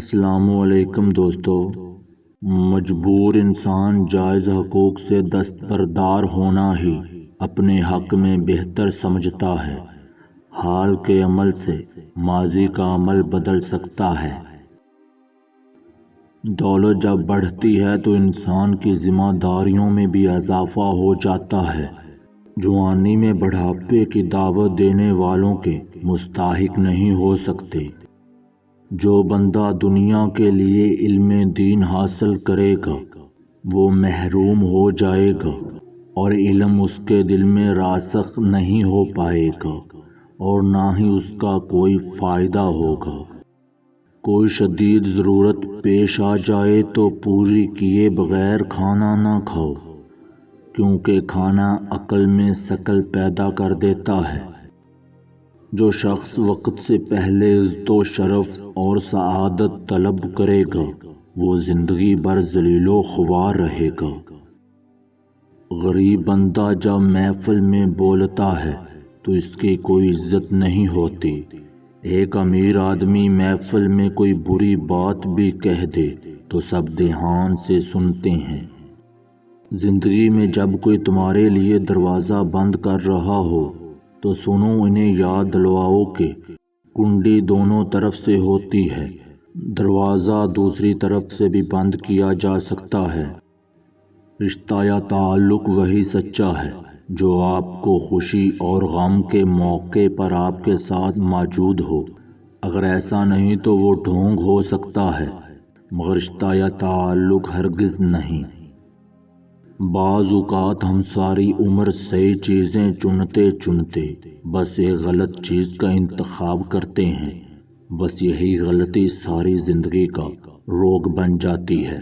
السلام علیکم دوستو۔ مجبور انسان جائز حقوق سے دستبردار ہونا ہی اپنے حق میں بہتر سمجھتا ہے۔ حال کے عمل سے ماضی کا عمل بدل سکتا ہے۔ دولت جب بڑھتی ہے تو انسان کی ذمہ داریوں میں بھی اضافہ ہو جاتا ہے۔ جوانی میں بڑھاپے کی دعوت دینے والوں کے مستحق نہیں ہو سکتے۔ جو بندہ دنیا کے لیے علم دین حاصل کرے گا وہ محروم ہو جائے گا، اور علم اس کے دل میں راسخ نہیں ہو پائے گا اور نہ ہی اس کا کوئی فائدہ ہوگا۔ کوئی شدید ضرورت پیش آ جائے تو پوری کیے بغیر کھانا نہ کھاؤ، کیونکہ کھانا عقل میں ثقل پیدا کر دیتا ہے۔ جو شخص وقت سے پہلے عزت و شرف اور سعادت طلب کرے گا وہ زندگی بھر ذلیل و خوار رہے گا۔ غریب بندہ جب محفل میں بولتا ہے تو اس کی کوئی عزت نہیں ہوتی۔ ایک امیر آدمی محفل میں کوئی بری بات بھی کہہ دے تو سب دھیان سے سنتے ہیں۔ زندگی میں جب کوئی تمہارے لیے دروازہ بند کر رہا ہو تو سنو، انہیں یاد دلواؤ کہ کنڈی دونوں طرف سے ہوتی ہے، دروازہ دوسری طرف سے بھی بند کیا جا سکتا ہے۔ رشتہ یا تعلق وہی سچا ہے جو آپ کو خوشی اور غم کے موقع پر آپ کے ساتھ موجود ہو۔ اگر ایسا نہیں تو وہ ڈھونگ ہو سکتا ہے، مگر رشتہ یا تعلق ہرگز نہیں۔ بعض اوقات ہم ساری عمر صحیح چیزیں چنتے بس ایک غلط چیز کا انتخاب کرتے ہیں۔ بس یہی غلطی ساری زندگی کا روگ بن جاتی ہے۔